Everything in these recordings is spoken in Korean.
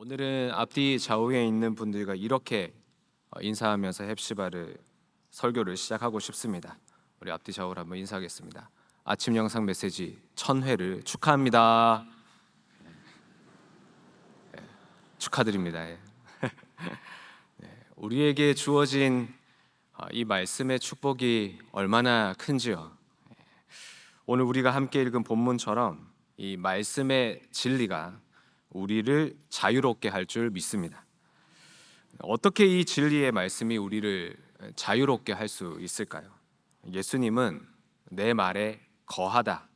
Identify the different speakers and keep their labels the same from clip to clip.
Speaker 1: 오늘은 앞뒤 좌우에 있는 분들과 이렇게 인사하면서 헵시바를 설교를 시작하고 싶습니다. 우리 앞뒤 좌우를 한번 인사하겠습니다. 아침 영상 메시지 1000회를 축하합니다. 축하드립니다. 우리에게 주어진 이 말씀의 축복이 얼마나 큰지요. 오늘 우리가 함께 읽은 본문처럼 이 말씀의 진리가 우리를 자유롭게 할 줄 믿습니다. 어떻게 이 진리의 말씀이 우리를 자유롭게 할 수 있을까요? 예수님은 내 말에 거하다,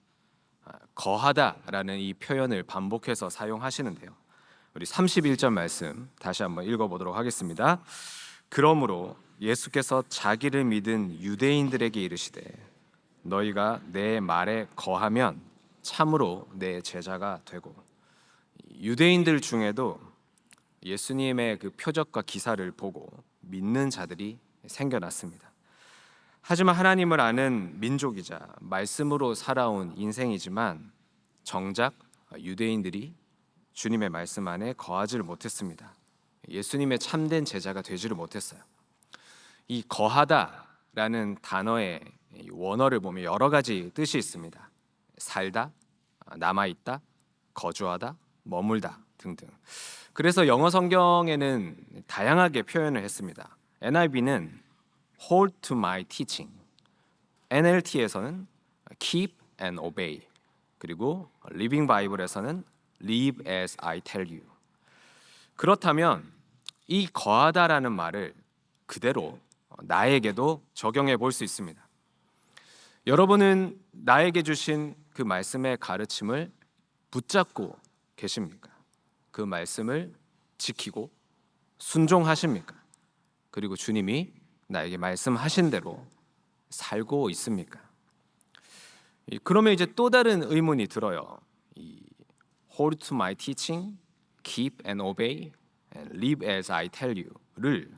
Speaker 1: 거하다라는 이 표현을 반복해서 사용하시는데요. 우리 31절 말씀 다시 한번 읽어보도록 하겠습니다. 그러므로 예수께서 자기를 믿은 유대인들에게 이르시되 너희가 내 말에 거하면 참으로 내 제자가 되고. 유대인들 중에도 예수님의 그 표적과 기사를 보고 믿는 자들이 생겨났습니다. 하지만 하나님을 아는 민족이자 말씀으로 살아온 인생이지만 정작 유대인들이 주님의 말씀 안에 거하지를 못했습니다. 예수님의 참된 제자가 되지를 못했어요. 이 거하다라는 단어의 원어를 보면 여러 가지 뜻이 있습니다. 살다, 남아있다, 거주하다, 머물다 등등. 그래서 영어 성경에는 다양하게 표현을 했습니다. NIV는 hold to my teaching, NLT에서는 keep and obey, 그리고 Living Bible에서는 live as I tell you. 그렇다면 이 거하다라는 말을 그대로 나에게도 적용해 볼 수 있습니다. 여러분은 나에게 주신 그 말씀의 가르침을 붙잡고 계십니까? 그 말씀을 지키고 순종하십니까? 그리고 주님이 나에게 말씀하신 대로 살고 있습니까? 그러면 이제 또 다른 의문이 들어요. Hold to my teaching, keep and obey, and live as I tell you를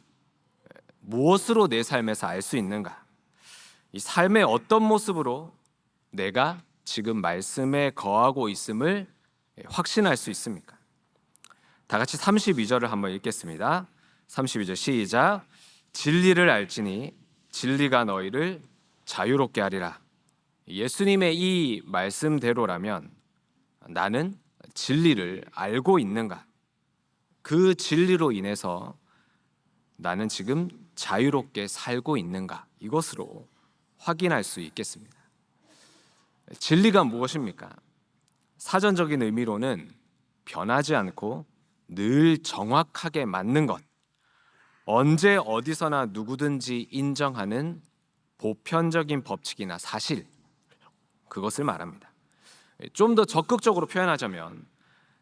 Speaker 1: 무엇으로 내 삶에서 알 수 있는가? 이 삶의 어떤 모습으로 내가 지금 말씀에 거하고 있음을 확신할 수 있습니까? 다 같이 32절을 한번 읽겠습니다. 32절 시작. 진리를 알지니 진리가 너희를 자유롭게 하리라. 예수님의 이 말씀대로라면 나는 진리를 알고 있는가? 그 진리로 인해서 나는 지금 자유롭게 살고 있는가? 이것으로 확인할 수 있겠습니다. 진리가 무엇입니까? 사전적인 의미로는 변하지 않고 늘 정확하게 맞는 것, 언제 어디서나 누구든지 인정하는 보편적인 법칙이나 사실, 그것을 말합니다. 좀 더 적극적으로 표현하자면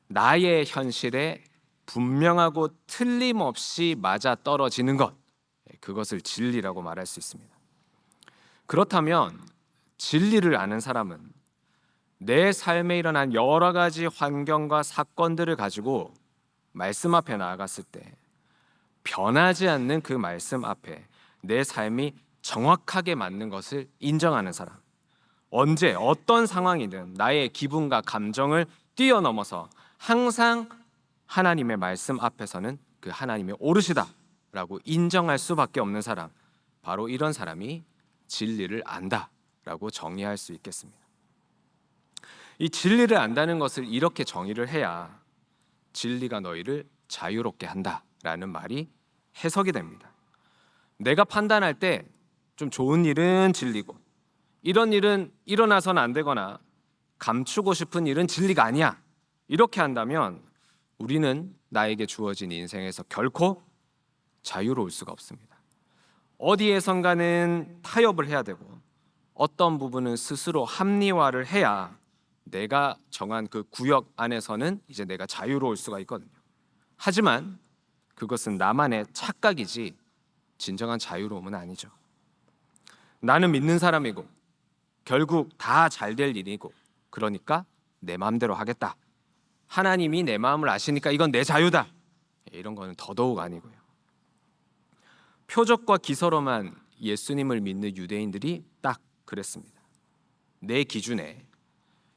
Speaker 1: 나의 현실에 분명하고 틀림없이 맞아 떨어지는 것, 그것을 진리라고 말할 수 있습니다. 그렇다면 진리를 아는 사람은 내 삶에 일어난 여러 가지 환경과 사건들을 가지고 말씀 앞에 나아갔을 때 변하지 않는 그 말씀 앞에 내 삶이 정확하게 맞는 것을 인정하는 사람, 언제 어떤 상황이든 나의 기분과 감정을 뛰어넘어서 항상 하나님의 말씀 앞에서는 그 하나님이 옳으시다라고 인정할 수밖에 없는 사람, 바로 이런 사람이 진리를 안다라고 정의할 수 있겠습니다. 이 진리를 안다는 것을 이렇게 정의를 해야 진리가 너희를 자유롭게 한다라는 말이 해석이 됩니다. 내가 판단할 때 좀 좋은 일은 진리고 이런 일은 일어나서는 안 되거나 감추고 싶은 일은 진리가 아니야, 이렇게 한다면 우리는 나에게 주어진 인생에서 결코 자유로울 수가 없습니다. 어디에선가는 타협을 해야 되고 어떤 부분은 스스로 합리화를 해야 내가 정한 그 구역 안에서는 이제 내가 자유로울 수가 있거든요. 하지만 그것은 나만의 착각이지 진정한 자유로움은 아니죠. 나는 믿는 사람이고 결국 다 잘 될 일이고 그러니까 내 마음대로 하겠다. 하나님이 내 마음을 아시니까 이건 내 자유다. 이런 거는 더더욱 아니고요. 표적과 기서로만 예수님을 믿는 유대인들이 딱 그랬습니다. 내 기준에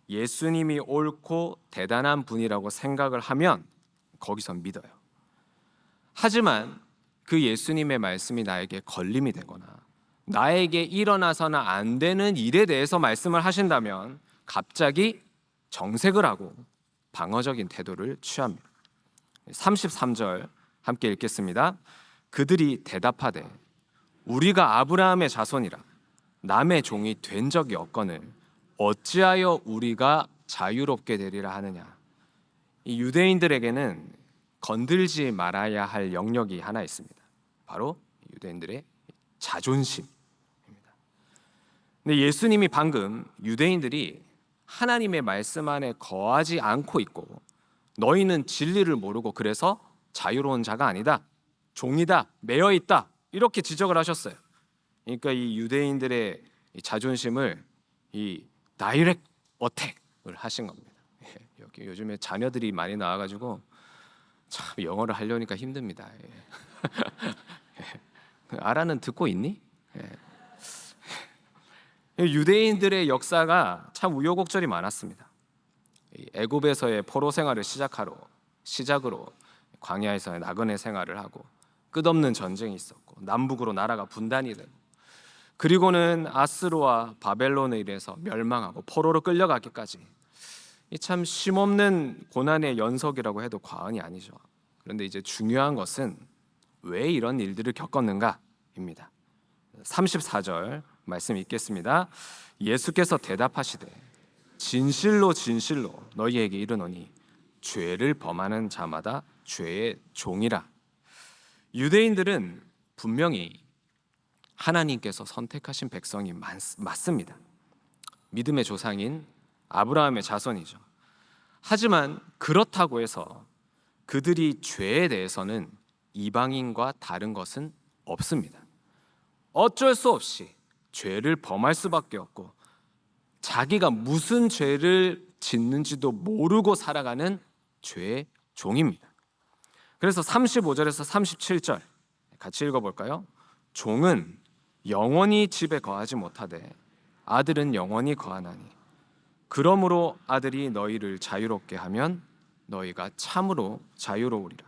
Speaker 1: 예수님이 옳고 대단한 분이라고 생각을 하면 거기서 믿어요. 하지만 그 예수님의 말씀이 나에게 걸림이 되거나 나에게 일어나서는 안 되는 일에 대해서 말씀을 하신다면 갑자기 정색을 하고 방어적인 태도를 취합니다. 33절 함께 읽겠습니다. 그들이 대답하되 우리가 아브라함의 자손이라 남의 종이 된 적이 없거늘 어찌하여 우리가 자유롭게 되리라 하느냐. 이 유대인들에게는 건들지 말아야 할 영역이 하나 있습니다. 바로 유대인들의 자존심입니다. 근데 예수님이 방금 유대인들이 하나님의 말씀 안에 거하지 않고 있고 너희는 진리를 모르고 그래서 자유로운 자가 아니다, 종이다, 매여 있다, 이렇게 지적을 하셨어요. 그러니까 이 유대인들의 이 자존심을 이 다이렉트 어택을 하신 겁니다. 여기 요즘에 자녀들이 많이 나와가지고 참 영어를 하려니까 힘듭니다. 아라는 듣고 있니? 유대인들의 역사가 참 우여곡절이 많았습니다. 애굽에서의 포로 생활을 시작으로 광야에서의 나그네 생활을 하고 끝없는 전쟁이 있었고 남북으로 나라가 분단이 되고 그리고는 아스로와 바벨론에 의해서 멸망하고 포로로 끌려가기까지 이 참 쉼없는 고난의 연속이라고 해도 과언이 아니죠. 그런데 이제 중요한 것은 왜 이런 일들을 겪었는가입니다. 34절 말씀 읽겠습니다. 예수께서 대답하시되 진실로 진실로 너희에게 이르노니 죄를 범하는 자마다 죄의 종이라. 유대인들은 분명히 하나님께서 선택하신 백성이 맞습니다. 믿음의 조상인 아브라함의 자손이죠. 하지만 그렇다고 해서 그들이 죄에 대해서는 이방인과 다른 것은 없습니다. 어쩔 수 없이 죄를 범할 수밖에 없고 자기가 무슨 죄를 짓는지도 모르고 살아가는 죄의 종입니다. 그래서 35절에서 37절 같이 읽어볼까요? 종은 영원히 집에 거하지 못하되 아들은 영원히 거하나니 그러므로 아들이 너희를 자유롭게 하면 너희가 참으로 자유로우리라.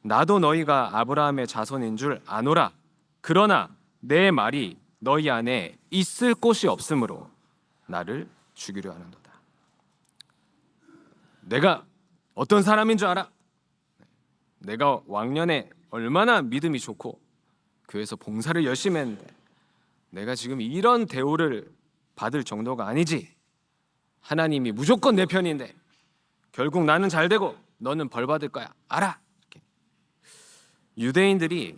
Speaker 1: 나도 너희가 아브라함의 자손인 줄 아노라. 그러나 내 말이 너희 안에 있을 곳이 없으므로 나를 죽이려 하는도다. 내가 어떤 사람인 줄 알아? 내가 왕년에 얼마나 믿음이 좋고 교회에서 봉사를 열심히 했는데 내가 지금 이런 대우를 받을 정도가 아니지. 하나님이 무조건 내 편인데 결국 나는 잘 되고 너는 벌 받을 거야. 알아. 이렇게. 유대인들이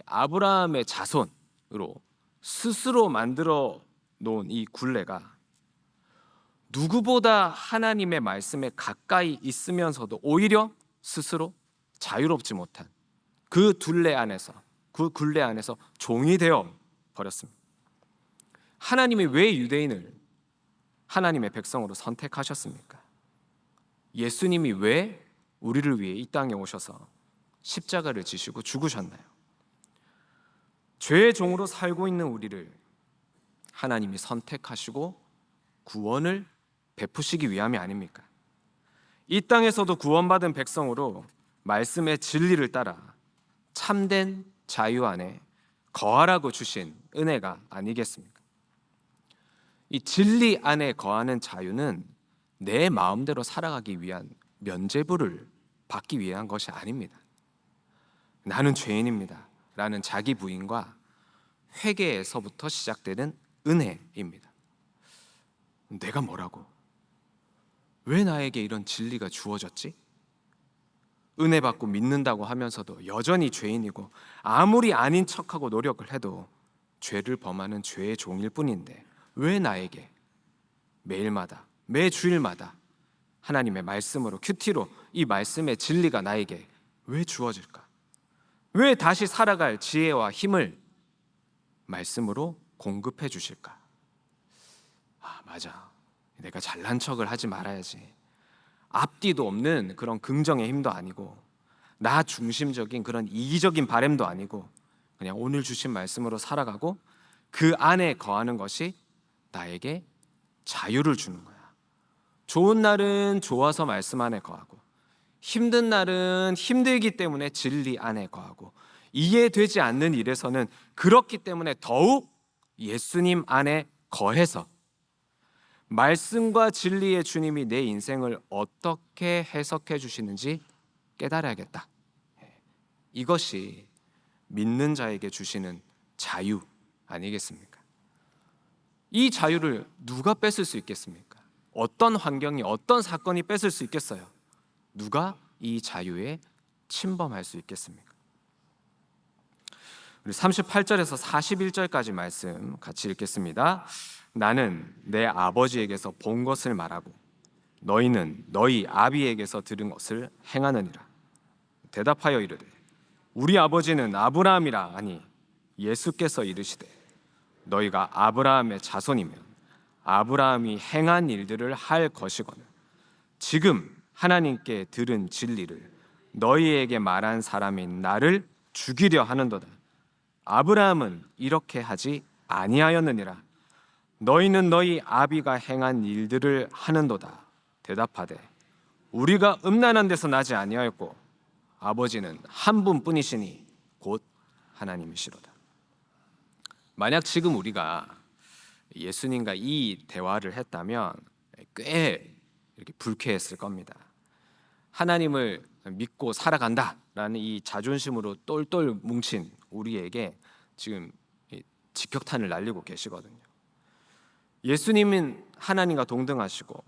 Speaker 1: 아브라함의 자손으로 스스로 만들어 놓은 이 굴레가 누구보다 하나님의 말씀에 가까이 있으면서도 오히려 스스로 자유롭지 못한 그 굴레 안에서 종이 되어 버렸습니다. 하나님이 왜 유대인을 하나님의 백성으로 선택하셨습니까? 예수님이 왜 우리를 위해 이 땅에 오셔서 십자가를 지시고 죽으셨나요? 죄의 종으로 살고 있는 우리를 하나님이 선택하시고 구원을 베푸시기 위함이 아닙니까? 이 땅에서도 구원받은 백성으로 말씀의 진리를 따라 참된 자유 안에 거하라고 주신 은혜가 아니겠습니까? 이 진리 안에 거하는 자유는 내 마음대로 살아가기 위한 면죄부를 받기 위한 것이 아닙니다. 나는 죄인입니다 라는 자기 부인과 회개에서부터 시작되는 은혜입니다. 내가 뭐라고? 왜 나에게 이런 진리가 주어졌지? 은혜 받고 믿는다고 하면서도 여전히 죄인이고 아무리 아닌 척하고 노력을 해도 죄를 범하는 죄의 종일 뿐인데 왜 나에게 매일마다 매 주일마다 하나님의 말씀으로 큐티로 이 말씀의 진리가 나에게 왜 주어질까? 왜 다시 살아갈 지혜와 힘을 말씀으로 공급해 주실까? 맞아. 내가 잘난 척을 하지 말아야지. 앞뒤도 없는 그런 긍정의 힘도 아니고 나 중심적인 그런 이기적인 바램도 아니고 그냥 오늘 주신 말씀으로 살아가고 그 안에 거하는 것이 나에게 자유를 주는 거야. 좋은 날은 좋아서 말씀 안에 거하고 힘든 날은 힘들기 때문에 진리 안에 거하고, 이해되지 않는 일에서는 그렇기 때문에 더욱 예수님 안에 거해서 말씀과 진리의 주님이 내 인생을 어떻게 해석해 주시는지 깨달아야겠다. 이것이 믿는 자에게 주시는 자유 아니겠습니까? 이 자유를 누가 뺏을 수 있겠습니까? 어떤 환경이, 어떤 사건이 뺏을 수 있겠어요? 누가 이 자유에 침범할 수 있겠습니까? 우리 38절에서 41절까지 말씀 같이 읽겠습니다. 나는 내 아버지에게서 본 것을 말하고 너희는 너희 아비에게서 들은 것을 행하느니라. 대답하여 이르되 우리 아버지는 아브라함이라 하니 예수께서 이르시되 너희가 아브라함의 자손이면 아브라함이 행한 일들을 할 것이거늘 지금 하나님께 들은 진리를 너희에게 말한 사람인 나를 죽이려 하는도다. 아브라함은 이렇게 하지 아니하였느니라. 너희는 너희 아비가 행한 일들을 하는도다. 대답하되 우리가 음란한 데서 나지 아니하였고 아버지는 한 분뿐이시니 곧 하나님이시로다. 만약 지금 우리가 예수님과 이 대화를 했다면 꽤 이렇게 불쾌했을 겁니다. 하나님을 믿고 살아간다라는 이 자존심으로 똘똘 뭉친 우리에게 지금 직격탄을 날리고 계시거든요. 예수님은 하나님과 동등하시고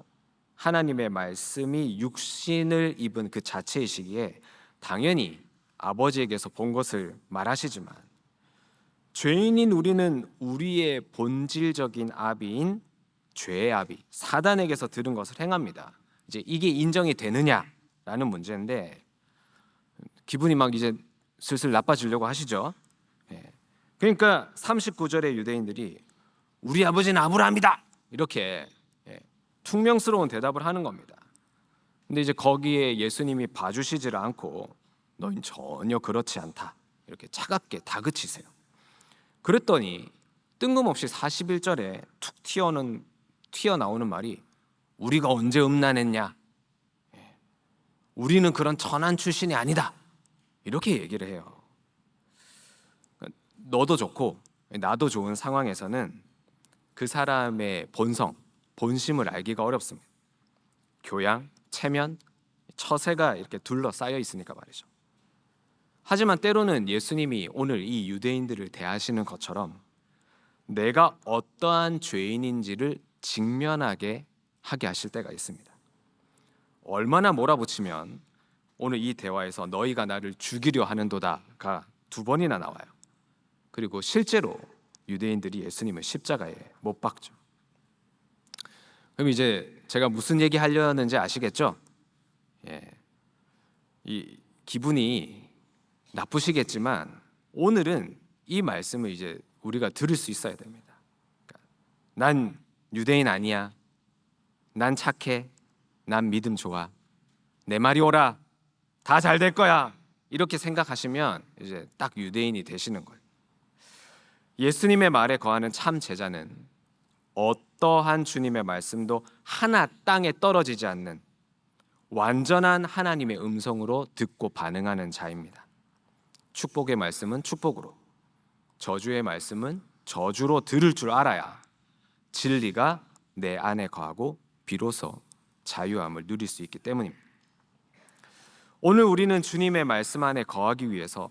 Speaker 1: 하나님의 말씀이 육신을 입은 그 자체이시기에 당연히 아버지에게서 본 것을 말하시지만, 죄인인 우리는 우리의 본질적인 아비인 죄의 아비 사단에게서 들은 것을 행합니다. 이제 이게 인정이 되느냐라는 문제인데, 기분이 막 이제 슬슬 나빠지려고 하시죠. 그러니까 39절의 유대인들이 우리 아버지는 아브라함이다 이렇게 퉁명스러운 대답을 하는 겁니다. 근데 이제 거기에 예수님이 봐주시지를 않고 너희는 전혀 그렇지 않다 이렇게 차갑게 다그치세요. 그랬더니 뜬금없이 41절에 툭 튀어나오는 말이 우리가 언제 음란했냐, 우리는 그런 천한 출신이 아니다 이렇게 얘기를 해요. 너도 좋고 나도 좋은 상황에서는 그 사람의 본성, 본심을 알기가 어렵습니다. 교양, 체면, 처세가 이렇게 둘러싸여 있으니까 말이죠. 하지만 때로는 예수님이 오늘 이 유대인들을 대하시는 것처럼 내가 어떠한 죄인인지를 직면하게 하게 하실 때가 있습니다. 얼마나 몰아붙이면 오늘 이 대화에서 너희가 나를 죽이려 하는도다가 2번이나 나와요. 그리고 실제로 유대인들이 예수님을 십자가에 못 박죠. 그럼 이제 제가 무슨 얘기 하려는지 아시겠죠? 이 기분이 나쁘시겠지만 오늘은 이 말씀을 이제 우리가 들을 수 있어야 됩니다. 그러니까, 난 유대인 아니야, 난 착해, 난 믿음 좋아, 내 말이 오라, 다 잘 될 거야 이렇게 생각하시면 이제 딱 유대인이 되시는 거예요. 예수님의 말에 거하는 참 제자는 어떠한 주님의 말씀도 하나 땅에 떨어지지 않는 완전한 하나님의 음성으로 듣고 반응하는 자입니다. 축복의 말씀은 축복으로, 저주의 말씀은 저주로 들을 줄 알아야 진리가 내 안에 거하고 비로소 자유함을 누릴 수 있기 때문입니다. 오늘 우리는 주님의 말씀 안에 거하기 위해서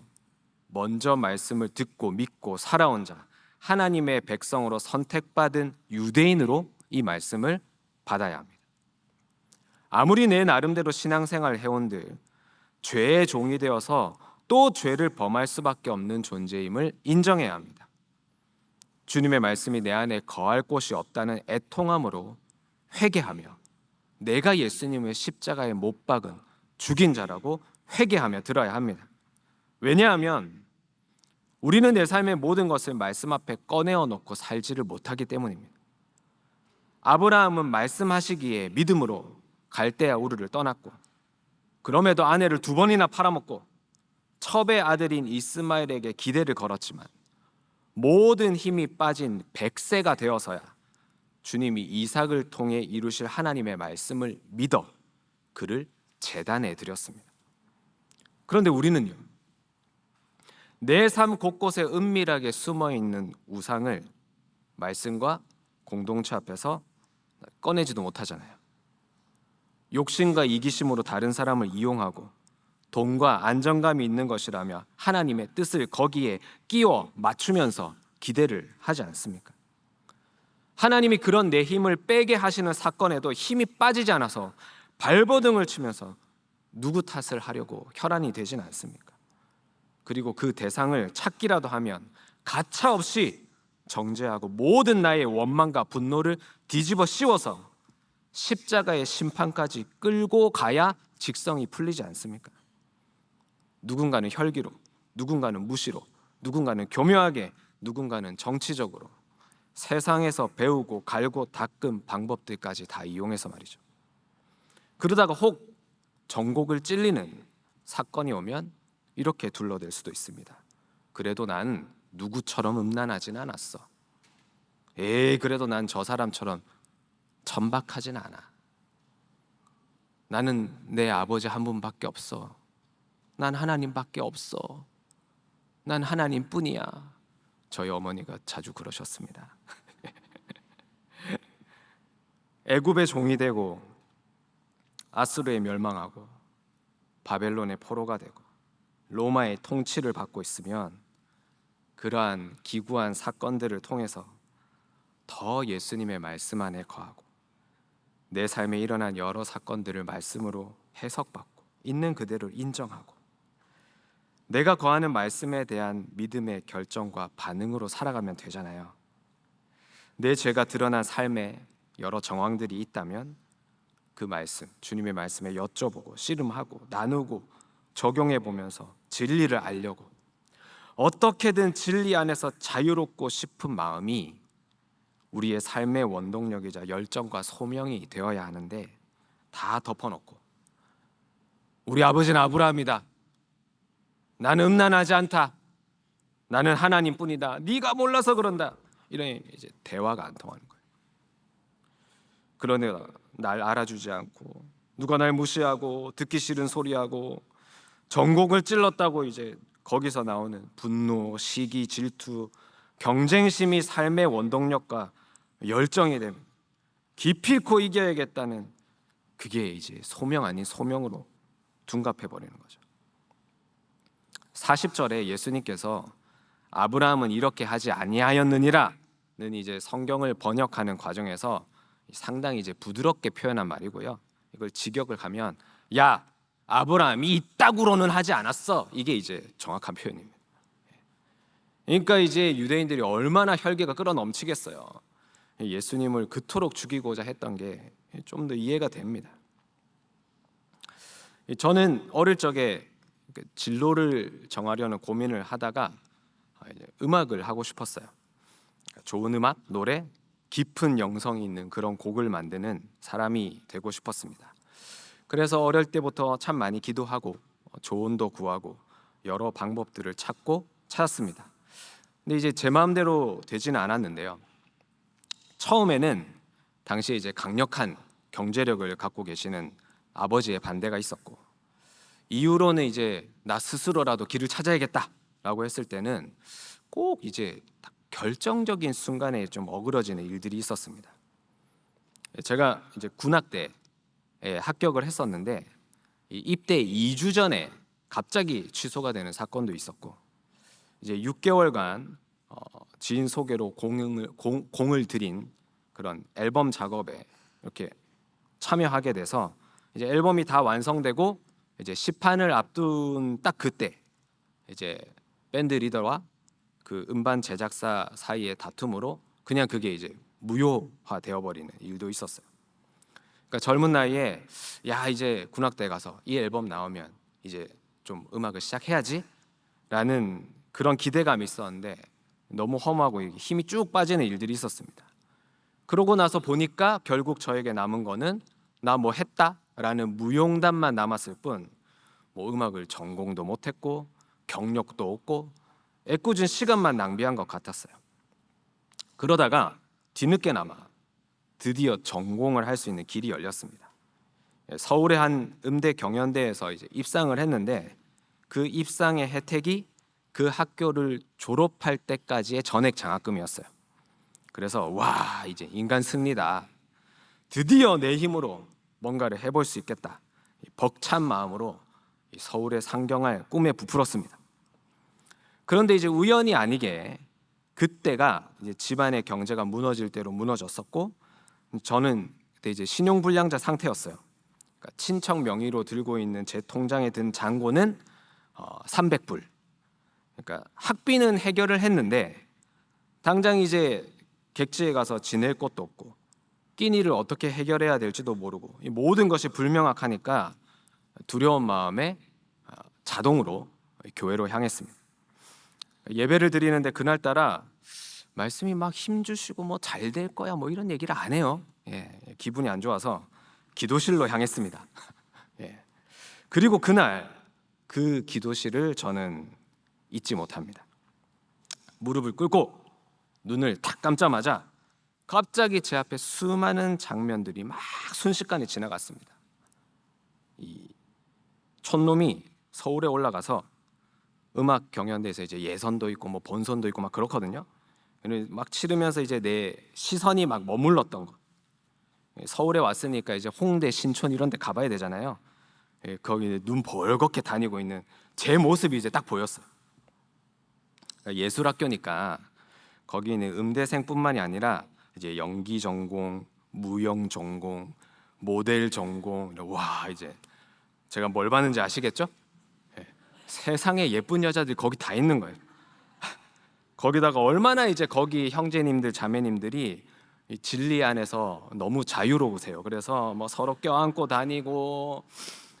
Speaker 1: 먼저 말씀을 듣고 믿고 살아온 자, 하나님의 백성으로 선택받은 유대인으로 이 말씀을 받아야 합니다. 아무리 내 나름대로 신앙생활을 해온들 죄의 종이 되어서 또 죄를 범할 수밖에 없는 존재임을 인정해야 합니다. 주님의 말씀이 내 안에 거할 곳이 없다는 애통함으로 회개하며 내가 예수님의 십자가에 못 박은 죽인 자라고 회개하며 들어야 합니다. 왜냐하면 우리는 내 삶의 모든 것을 말씀 앞에 꺼내어 놓고 살지를 못하기 때문입니다. 아브라함은 말씀하시기에 믿음으로 갈대아 우르를 떠났고, 그럼에도 아내를 2번이나 팔아먹고 첩의 아들인 이스마엘에게 기대를 걸었지만 모든 힘이 빠진 100세가 되어서야 주님이 이삭을 통해 이루실 하나님의 말씀을 믿어 그를 제단에 드렸습니다. 그런데 우리는요, 내 삶 곳곳에 은밀하게 숨어있는 우상을 말씀과 공동체 앞에서 꺼내지도 못하잖아요. 욕심과 이기심으로 다른 사람을 이용하고 돈과 안정감이 있는 것이라며 하나님의 뜻을 거기에 끼워 맞추면서 기대를 하지 않습니까? 하나님이 그런 내 힘을 빼게 하시는 사건에도 힘이 빠지지 않아서 발버둥을 치면서 누구 탓을 하려고 혈안이 되진 않습니까? 그리고 그 대상을 찾기라도 하면 가차없이 정죄하고 모든 나의 원망과 분노를 뒤집어 씌워서 십자가의 심판까지 끌고 가야 직성이 풀리지 않습니까? 누군가는 혈기로, 누군가는 무시로, 누군가는 교묘하게, 누군가는 정치적으로 세상에서 배우고 갈고 닦은 방법들까지 다 이용해서 말이죠. 그러다가 혹 정곡을 찔리는 사건이 오면 이렇게 둘러댈 수도 있습니다. 그래도 난 누구처럼 음란하진 않았어. 그래도 난 저 사람처럼 천박하진 않아. 나는 내 아버지 한 분밖에 없어. 난 하나님밖에 없어. 난 하나님뿐이야. 저희 어머니가 자주 그러셨습니다. 애굽의 종이 되고 아수르에 멸망하고 바벨론의 포로가 되고 로마의 통치를 받고 있으면 그러한 기구한 사건들을 통해서 더 예수님의 말씀 안에 거하고 내 삶에 일어난 여러 사건들을 말씀으로 해석받고 있는 그대로 인정하고 내가 거하는 말씀에 대한 믿음의 결정과 반응으로 살아가면 되잖아요. 내 죄가 드러난 삶에 여러 정황들이 있다면 그 말씀, 주님의 말씀에 여쭤보고 씨름하고 나누고 적용해 보면서 진리를 알려고 어떻게든 진리 안에서 자유롭고 싶은 마음이 우리의 삶의 원동력이자 열정과 소명이 되어야 하는데 다 덮어놓고 우리 아버지는 아브라함이다. 나는 음란하지 않다. 나는 하나님뿐이다. 네가 몰라서 그런다. 이런 이제 대화가 안 통하는 거예요. 그러나 날 알아주지 않고 누가 날 무시하고 듣기 싫은 소리하고 전곡을 찔렀다고 이제 거기서 나오는 분노, 시기, 질투, 경쟁심이 삶의 원동력과 열정이 됩니다. 기필코 이겨야겠다는 그게 이제 소명 아닌 소명으로 둔갑해 버리는 거죠. 40절에 예수님께서 아브라함은 이렇게 하지 아니하였느니라는 이제 성경을 번역하는 과정에서 상당히 이제 부드럽게 표현한 말이고요. 이걸 직역을 하면 야 아브라함이 이따구로는 하지 않았어. 이게 이제 정확한 표현입니다. 그러니까 이제 유대인들이 얼마나 혈기가 끌어넘치겠어요. 예수님을 그토록 죽이고자 했던 게 좀 더 이해가 됩니다. 저는 어릴 적에 진로를 정하려는 고민을 하다가 음악을 하고 싶었어요. 좋은 음악, 노래, 깊은 영성이 있는 그런 곡을 만드는 사람이 되고 싶었습니다. 그래서 어릴 때부터 참 많이 기도하고 조언도 구하고 여러 방법들을 찾았습니다. 근데 이제 제 마음대로 되지는 않았는데요. 처음에는 당시에 이제 강력한 경제력을 갖고 계시는 아버지의 반대가 있었고, 이후로는 이제 나 스스로라도 길을 찾아야겠다라고 했을 때는 꼭 이제 결정적인 순간에 좀 어그러지는 일들이 있었습니다. 제가 이제 군악대에 합격을 했었는데 입대 2주 전에 갑자기 취소가 되는 사건도 있었고, 이제 6개월간 지인 소개로 공을 들인 그런 앨범 작업에 이렇게 참여하게 돼서 이제 앨범이 다 완성되고 이제 시판을 앞둔 딱 그때 이제 밴드 리더와 그 음반 제작사 사이의 다툼으로 그냥 그게 이제 무효화 되어버리는 일도 있었어요. 그러니까 젊은 나이에 야 이제 군악대 가서 이 앨범 나오면 이제 좀 음악을 시작해야지 라는 그런 기대감이 있었는데 너무 허무하고 힘이 쭉 빠지는 일들이 있었습니다. 그러고 나서 보니까 결국 저에게 남은 거는 나 뭐 했다라는 무용담만 남았을 뿐 뭐 음악을 전공도 못했고 경력도 없고 애꿎은 시간만 낭비한 것 같았어요. 그러다가 뒤늦게나마 드디어 전공을 할 수 있는 길이 열렸습니다. 서울의 한 음대 경연대에서 이제 입상을 했는데 그 입상의 혜택이 그 학교를 졸업할 때까지의 전액 장학금이었어요. 그래서 와, 이제 인간 승리다. 드디어 내 힘으로 뭔가를 해볼 수 있겠다. 벅찬 마음으로 서울에 상경할 꿈에 부풀었습니다. 그런데 이제 우연히 아니게 그때가 이제 집안의 경제가 무너질 대로 무너졌었고, 저는 그때 이제 신용불량자 상태였어요. 그러니까 친척 명의로 들고 있는 제 통장에 든 잔고는 300불. 그러니까 학비는 해결을 했는데 당장 이제 객지에 가서 지낼 곳도 없고 끼니를 어떻게 해결해야 될지도 모르고 이 모든 것이 불명확하니까 두려운 마음에 자동으로 교회로 향했습니다. 예배를 드리는데 그날따라 말씀이 막 힘주시고 뭐 잘 될 거야 뭐 이런 얘기를 안 해요. 기분이 안 좋아서 기도실로 향했습니다. 그리고 그날 그 기도실을 저는 잊지 못합니다. 무릎을 꿇고 눈을 탁 감자마자 갑자기 제 앞에 수많은 장면들이 막 순식간에 지나갔습니다. 이 촌놈이 서울에 올라가서 음악 경연대에서 이제 예선도 있고 뭐 본선도 있고 막 그렇거든요. 막 치르면서 이제 내 시선이 막 머물렀던 것. 서울에 왔으니까 이제 홍대, 신촌 이런 데 가봐야 되잖아요. 거기 눈 벌겋게 다니고 있는 제 모습이 이제 딱 보였어요. 예술학교니까 거기는 음대생뿐만이 아니라 이제 연기 전공, 무용 전공, 모델 전공. 와, 이제 제가 뭘 봤는지 아시겠죠? 세상에 예쁜 여자들이 거기 다 있는 거예요. 거기다가 얼마나 이제 거기 형제님들, 자매님들이 이 진리 안에서 너무 자유로우세요. 그래서 뭐 서로 껴안고 다니고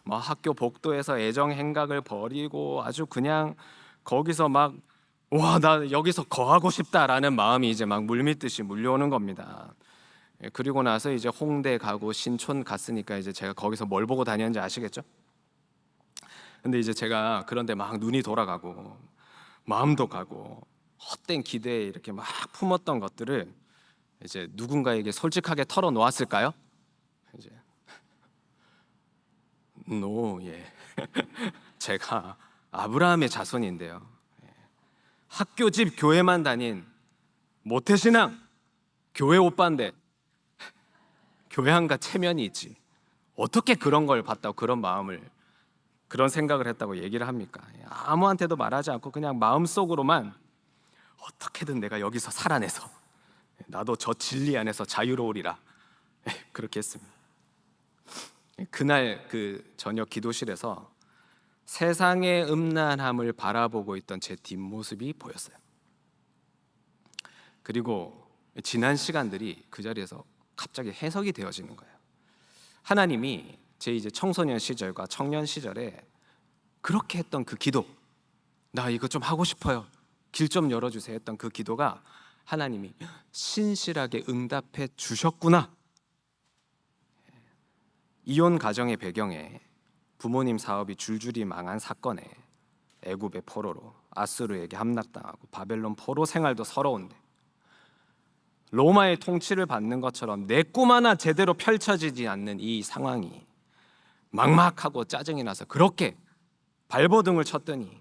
Speaker 1: 뭐 학교 복도에서 애정 행각을 벌이고 아주 그냥 거기서 막 와, 나 여기서 거하고 싶다라는 마음이 이제 막 물밀듯이 물려오는 겁니다. 그리고 나서 이제 홍대 가고 신촌 갔으니까 이제 제가 거기서 뭘 보고 다녔는지 아시겠죠? 근데 이제 제가 그런데 막 눈이 돌아가고 마음도 가고 헛된 기대에 이렇게 막 품었던 것들을 이제 누군가에게 솔직하게 털어놓았을까요? 이제 제가 아브라함의 자손인데요. 학교 집 교회만 다닌 모태신앙 교회 오빠인데 교회안가 체면이 있지 어떻게 그런 걸 봤다고 그런 생각을 했다고 얘기를 합니까? 아무한테도 말하지 않고 그냥 마음속으로만 어떻게든 내가 여기서 살아내서 나도 저 진리 안에서 자유로우리라 그렇게 했습니다. 그날 그 저녁 기도실에서 세상의 음란함을 바라보고 있던 제 뒷모습이 보였어요. 그리고 지난 시간들이 그 자리에서 갑자기 해석이 되어지는 거예요. 하나님이 제 이제 청소년 시절과 청년 시절에 그렇게 했던 그 기도, 나 이거 좀 하고 싶어요, 길 좀 열어주세요 했던 그 기도가 하나님이 신실하게 응답해 주셨구나. 이혼 가정의 배경에 부모님 사업이 줄줄이 망한 사건에 애굽의 포로로 아수르에게 함락당하고 바벨론 포로 생활도 서러운데 로마의 통치를 받는 것처럼 내 꿈 하나 제대로 펼쳐지지 않는 이 상황이 막막하고 짜증이 나서 그렇게 발버둥을 쳤더니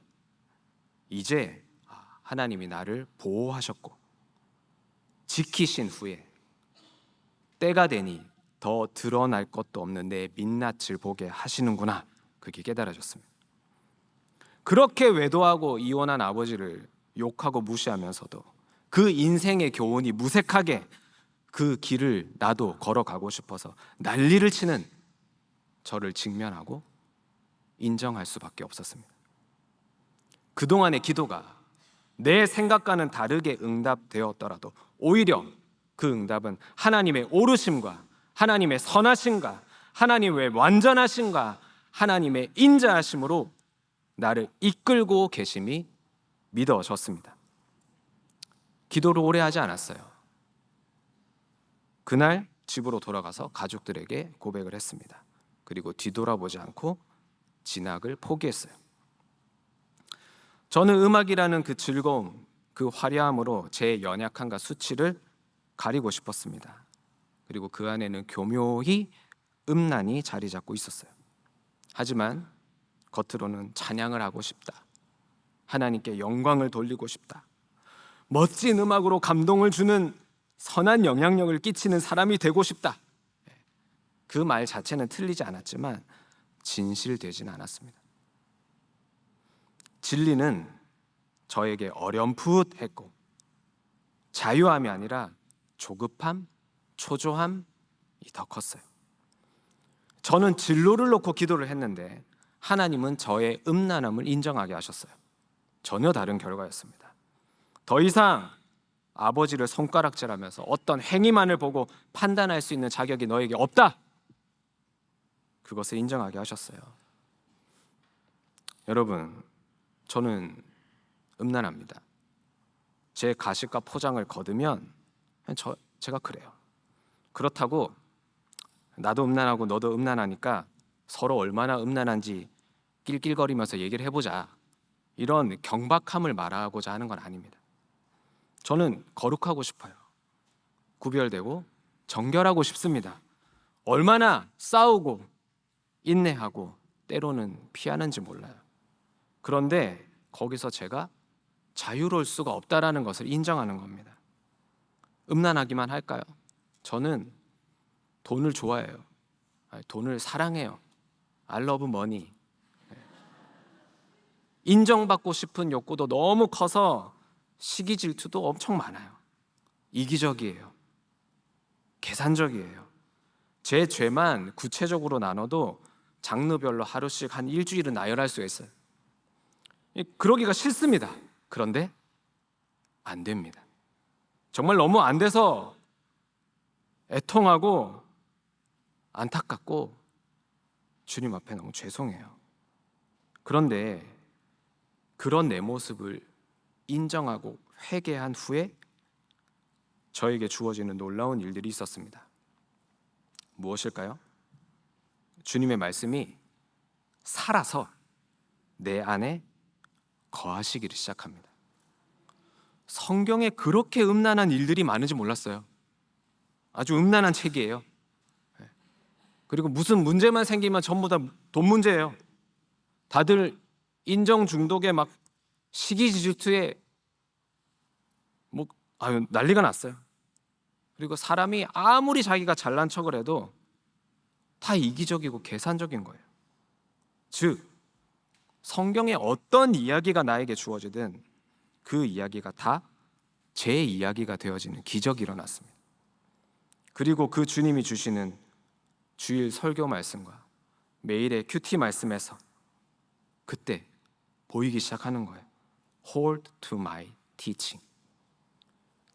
Speaker 1: 이제 하나님이 나를 보호하셨고 지키신 후에 때가 되니 더 드러날 것도 없는 내 민낯을 보게 하시는구나. 그게 깨달아졌습니다. 그렇게 외도하고 이혼한 아버지를 욕하고 무시하면서도 그 인생의 교훈이 무색하게 그 길을 나도 걸어가고 싶어서 난리를 치는 저를 직면하고 인정할 수밖에 없었습니다. 그동안의 기도가 내 생각과는 다르게 응답되었더라도 오히려 그 응답은 하나님의 오르심과 하나님의 선하심과 하나님의 완전하심과 하나님의 인자하심으로 나를 이끌고 계심이 믿어졌습니다. 기도를 오래 하지 않았어요. 그날 집으로 돌아가서 가족들에게 고백을 했습니다. 그리고 뒤돌아보지 않고 진학을 포기했어요. 저는 음악이라는 그 즐거움, 그 화려함으로 제 연약함과 수치를 가리고 싶었습니다. 그리고 그 안에는 교묘히 음란이 자리 잡고 있었어요. 하지만 겉으로는 찬양을 하고 싶다, 하나님께 영광을 돌리고 싶다, 멋진 음악으로 감동을 주는 선한 영향력을 끼치는 사람이 되고 싶다, 그 말 자체는 틀리지 않았지만 진실되진 않았습니다. 진리는 저에게 어렴풋했고 자유함이 아니라 조급함, 초조함이 더 컸어요. 저는 진로를 놓고 기도를 했는데 하나님은 저의 음란함을 인정하게 하셨어요. 전혀 다른 결과였습니다. 더 이상 아버지를 손가락질하면서 어떤 행위만을 보고 판단할 수 있는 자격이 너에게 없다, 그것을 인정하게 하셨어요. 여러분, 저는 음란합니다. 제 가식과 포장을 거두면 제가 그래요. 그렇다고 나도 음란하고 너도 음란하니까 서로 얼마나 음란한지 낄낄거리면서 얘기를 해보자, 이런 경박함을 말하고자 하는 건 아닙니다. 저는 거룩하고 싶어요. 구별되고 정결하고 싶습니다. 얼마나 싸우고 인내하고 때로는 피하는지 몰라요. 그런데 거기서 제가 자유로울 수가 없다라는 것을 인정하는 겁니다. 음란하기만 할까요? 저는 돈을 좋아해요. 돈을 사랑해요. I love money. 인정받고 싶은 욕구도 너무 커서 시기 질투도 엄청 많아요. 이기적이에요. 계산적이에요. 제 죄만 구체적으로 나눠도 장르별로 하루씩 한 일주일은 나열할 수 있어요. 그러기가 싫습니다. 그런데 안 됩니다. 정말 너무 안 돼서 애통하고 안타깝고 주님 앞에 너무 죄송해요. 그런데 그런 내 모습을 인정하고 회개한 후에 저에게 주어지는 놀라운 일들이 있었습니다. 무엇일까요? 주님의 말씀이 살아서 내 안에 거하시기를 시작합니다. 성경에 그렇게 음란한 일들이 많은지 몰랐어요. 아주 음란한 책이에요. 그리고 무슨 문제만 생기면 전부 다 돈 문제예요. 다들 인정 중독에 막 시기질투에 난리가 났어요. 그리고 사람이 아무리 자기가 잘난 척을 해도 다 이기적이고 계산적인 거예요. 즉, 성경에 어떤 이야기가 나에게 주어지든 그 이야기가 다 제 이야기가 되어지는 기적이 일어났습니다. 그리고 그 주님이 주시는 주일 설교 말씀과 매일의 큐티 말씀에서 그때 보이기 시작하는 거예요. Hold to my teaching.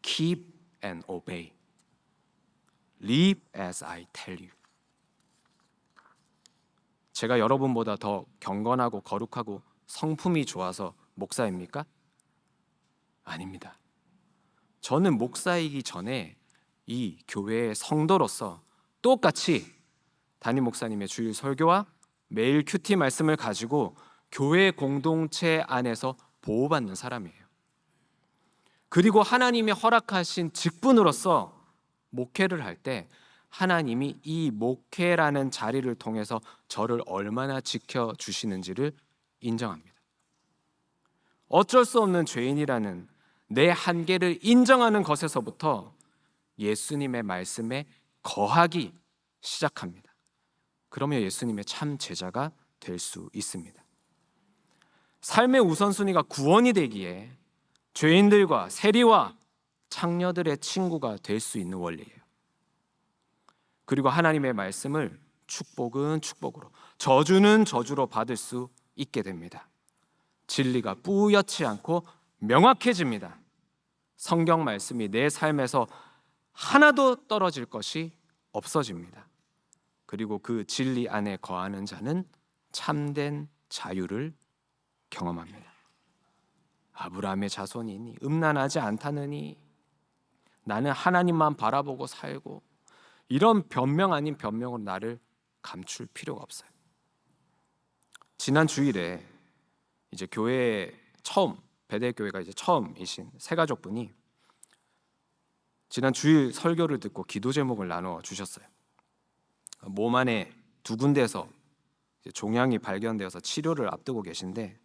Speaker 1: Keep and obey. Live as I tell you. 제가 여러분보다 더 경건하고 거룩하고 성품이 좋아서 목사입니까? 아닙니다. 저는 목사이기 전에 이 교회의 성도로서 똑같이 담임 목사님의 주일 설교와 매일 큐티 말씀을 가지고 교회 공동체 안에서 보호받는 사람이에요. 그리고 하나님이 허락하신 직분으로서 목회를 할 때 하나님이 이 목회라는 자리를 통해서 저를 얼마나 지켜주시는지를 인정합니다. 어쩔 수 없는 죄인이라는 내 한계를 인정하는 것에서부터 예수님의 말씀에 거하기 시작합니다. 그러면 예수님의 참 제자가 될 수 있습니다. 삶의 우선순위가 구원이 되기에 죄인들과 세리와 창녀들의 친구가 될 수 있는 원리예요. 그리고 하나님의 말씀을 축복은 축복으로, 저주는 저주로 받을 수 있게 됩니다. 진리가 뿌옇지 않고 명확해집니다. 성경 말씀이 내 삶에서 하나도 떨어질 것이 없어집니다. 그리고 그 진리 안에 거하는 자는 참된 자유를 경험합니다. 아브라함의 자손이니 음란하지 않다느니 나는 하나님만 바라보고 살고, 이런 변명 아닌 변명으로 나를 감출 필요가 없어요. 지난 주일에 이제 교회에 베델교회가 이제 처음이신 새가족분이 지난 주일 설교를 듣고 기도 제목을 나눠 주셨어요. 몸 안에 두 군데에서 이제 종양이 발견되어서 치료를 앞두고 계신데,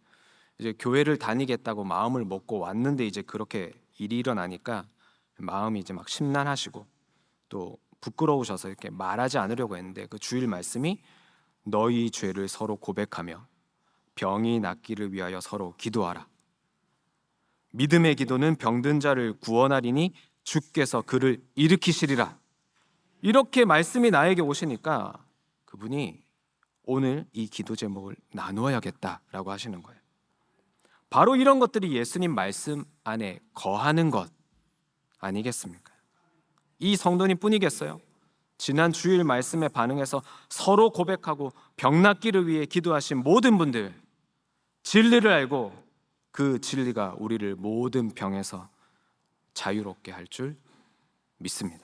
Speaker 1: 이제 교회를 다니겠다고 마음을 먹고 왔는데 이제 그렇게 일이 일어나니까 마음이 이제 막 심란하시고 또 부끄러우셔서 이렇게 말하지 않으려고 했는데, 그 주일 말씀이 너희 죄를 서로 고백하며 병이 낫기를 위하여 서로 기도하라. 믿음의 기도는 병든 자를 구원하리니 주께서 그를 일으키시리라. 이렇게 말씀이 나에게 오시니까 그분이 오늘 이 기도 제목을 나누어야겠다라고 하시는 거예요. 바로 이런 것들이 예수님 말씀 안에 거하는 것 아니겠습니까? 이 성도님 뿐이겠어요? 지난 주일 말씀에 반응해서 서로 고백하고 병 낫기를 위해 기도하신 모든 분들, 진리를 알고 그 진리가 우리를 모든 병에서 자유롭게 할 줄 믿습니다.